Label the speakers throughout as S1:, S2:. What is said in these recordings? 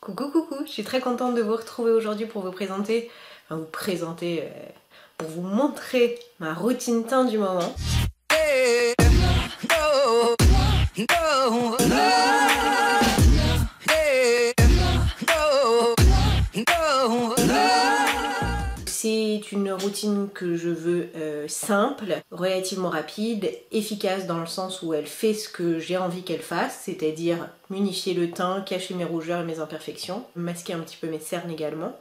S1: Coucou coucou, je suis très contente de vous retrouver aujourd'hui pour vous présenter, pour vous montrer ma routine teint du moment. C'est une routine que je veux simple, relativement rapide, efficace dans le sens où elle fait ce que j'ai envie qu'elle fasse, c'est-à-dire m'unifier le teint, cacher mes rougeurs et mes imperfections, masquer un petit peu mes cernes également.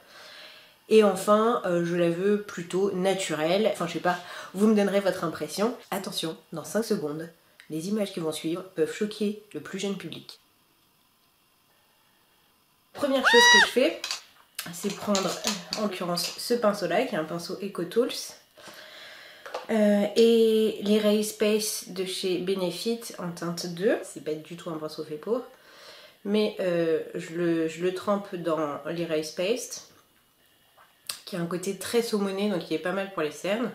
S1: Et enfin, je la veux plutôt naturelle, enfin je sais pas, vous me donnerez votre impression. Attention, dans 5 secondes, les images qui vont suivre peuvent choquer le plus jeune public. Première chose que je fais, c'est prendre en l'occurrence ce pinceau là qui est un pinceau EcoTools et l'Erase Space de chez Benefit en teinte 2. C'est pas du tout un pinceau fait pour, mais je le trempe dans l'Erase Space qui a un côté très saumonné, donc il est pas mal pour les cernes.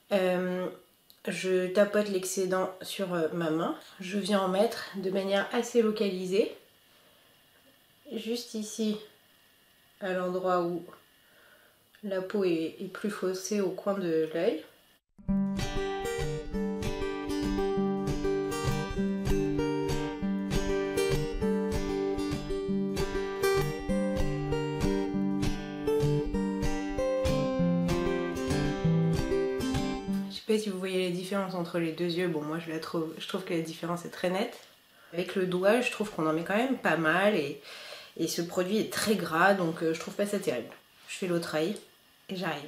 S1: Je tapote l'excédent sur ma main, je viens en mettre de manière assez localisée, juste ici à l'endroit où la peau est plus faussée au coin de l'œil. Je sais pas si vous voyez la différence entre les deux yeux, bon moi je trouve que la différence est très nette. Avec le doigt je trouve qu'on en met quand même pas mal et ce produit est très gras, donc je trouve pas ça terrible. Je fais l'autre œil et j'arrive.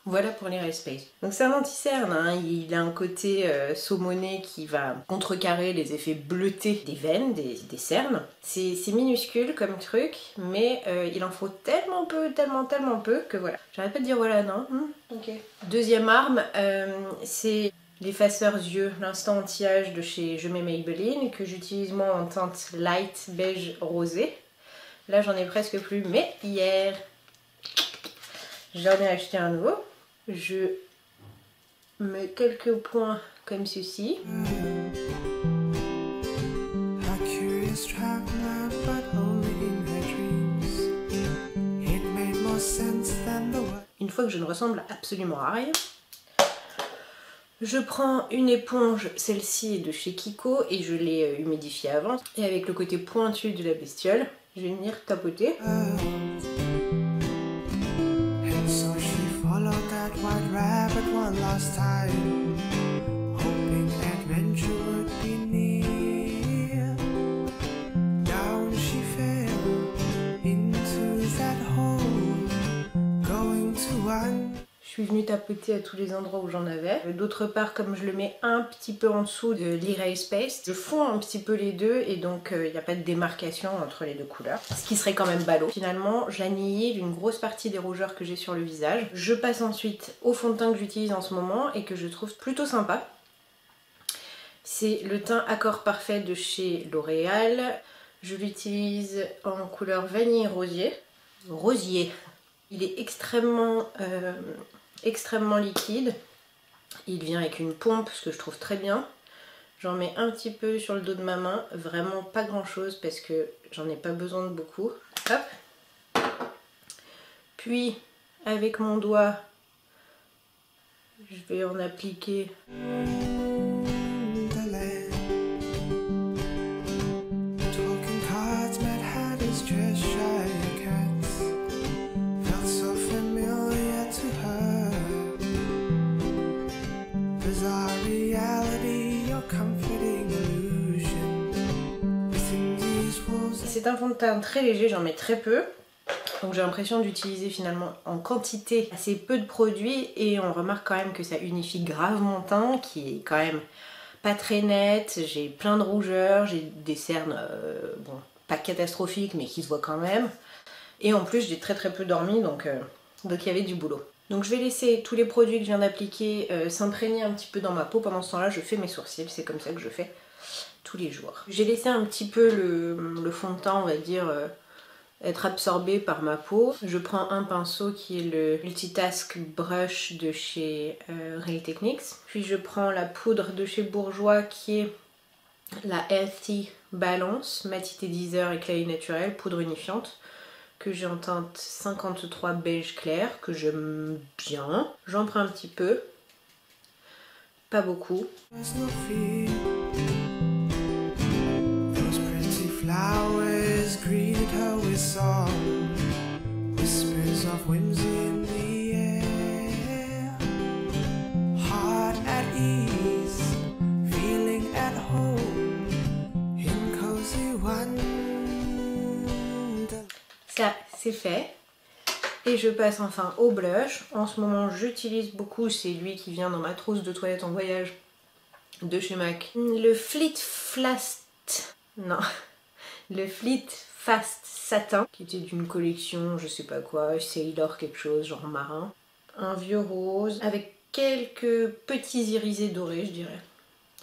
S1: Voilà pour l'Erase Space. Donc c'est un anti-cerne, hein. Il a un côté saumonné qui va contrecarrer les effets bleutés des veines, des cernes. C'est minuscule comme truc, mais il en faut tellement peu que voilà. J'arrête pas de dire voilà, non ok. Deuxième arme, c'est l'effaceur yeux, l'instant anti-âge de chez Je mets Maybelline, que j'utilise moi en teinte light beige rosé. Là j'en ai presque plus, mais hier j'en ai acheté un nouveau. Je mets quelques points comme ceci. Une fois que je ne ressemble absolument à rien, je prends une éponge, celle-ci est de chez Kiko et je l'ai humidifiée avant. Et avec le côté pointu de la bestiole, je vais venir tapoter. Je suis venue tapoter à tous les endroits où j'en avais. D'autre part, comme je le mets un petit peu en dessous de l'Erase Space, je fonds un petit peu les deux et donc il n'y a pas de démarcation entre les deux couleurs. Ce qui serait quand même ballot. Finalement, j'annihile une grosse partie des rougeurs que j'ai sur le visage. Je passe ensuite au fond de teint que j'utilise en ce moment et que je trouve plutôt sympa. C'est le teint Accord Parfait de chez L'Oréal. Je l'utilise en couleur vanille rosier. Il est extrêmement liquide. Il vient avec une pompe, ce que je trouve très bien. J'en mets un petit peu sur le dos de ma main, vraiment pas grand chose parce que j'en ai pas besoin de beaucoup. Hop. Puis avec mon doigt, je vais en appliquer. C'est un fond de teint très léger, j'en mets très peu. Donc j'ai l'impression d'utiliser finalement en quantité assez peu de produits et on remarque quand même que ça unifie grave mon teint qui est quand même pas très net. J'ai plein de rougeurs, j'ai des cernes, bon, pas catastrophiques mais qui se voient quand même. Et en plus j'ai très peu dormi donc il y avait du boulot. Donc je vais laisser tous les produits que je viens d'appliquer s'imprégner un petit peu dans ma peau. Pendant ce temps-là je fais mes sourcils, c'est comme ça que je fais tous les jours. J'ai laissé un petit peu le fond de teint, on va dire, être absorbé par ma peau. Je prends un pinceau qui est le Multitask Brush de chez Real Techniques. Puis je prends la poudre de chez Bourjois qui est la Healthy Balance, matité Teaser éclat naturel, poudre unifiante, que j'ai en teinte 53 beige clair, que j'aime bien. J'en prends un petit peu, pas beaucoup. Flowers greeted her with song, whispers of whimsy in the air, heart at ease, feeling at home in cozy wonder. Ça, c'est fait. Et je passe enfin au blush. En ce moment, j'utilise beaucoup, c'est lui qui vient dans ma trousse de toilette en voyage de chez MAC. Le Fleet Fast... Non... Le Fleet Fast Satin, qui était d'une collection, je sais pas quoi, Sailor quelque chose, genre marin. Un vieux rose, avec quelques petits irisés dorés, je dirais.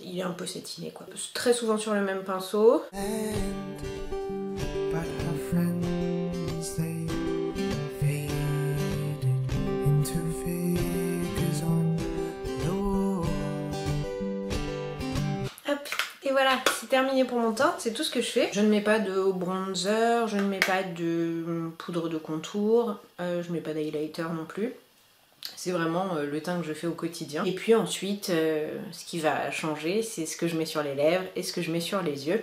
S1: Il est un peu satiné, quoi. Très souvent sur le même pinceau. Et voilà, c'est terminé pour mon teint, c'est tout ce que je fais. Je ne mets pas de bronzer, je ne mets pas de poudre de contour, je mets pas d'highlighter non plus. C'est vraiment le teint que je fais au quotidien. Et puis ensuite, ce qui va changer, c'est ce que je mets sur les lèvres et ce que je mets sur les yeux.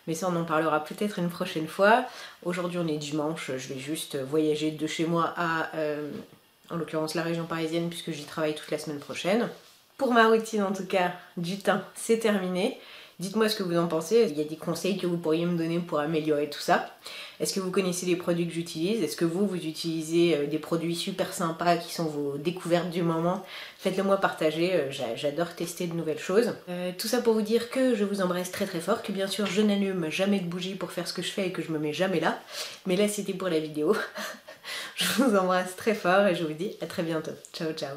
S1: Mais ça, on en parlera peut-être une prochaine fois. Aujourd'hui, on est dimanche, je vais juste voyager de chez moi à, en l'occurrence, la région parisienne, puisque j'y travaille toute la semaine prochaine. Pour ma routine, en tout cas, du teint, c'est terminé. Dites-moi ce que vous en pensez, il y a des conseils que vous pourriez me donner pour améliorer tout ça. Est-ce que vous connaissez les produits que j'utilise? Est-ce que vous utilisez des produits super sympas qui sont vos découvertes du moment? Faites-le moi partager, j'adore tester de nouvelles choses. Tout ça pour vous dire que je vous embrasse très très fort, que bien sûr je n'allume jamais de bougie pour faire ce que je fais et que je me mets jamais là. Mais là c'était pour la vidéo. Je vous embrasse très fort et je vous dis à très bientôt. Ciao ciao.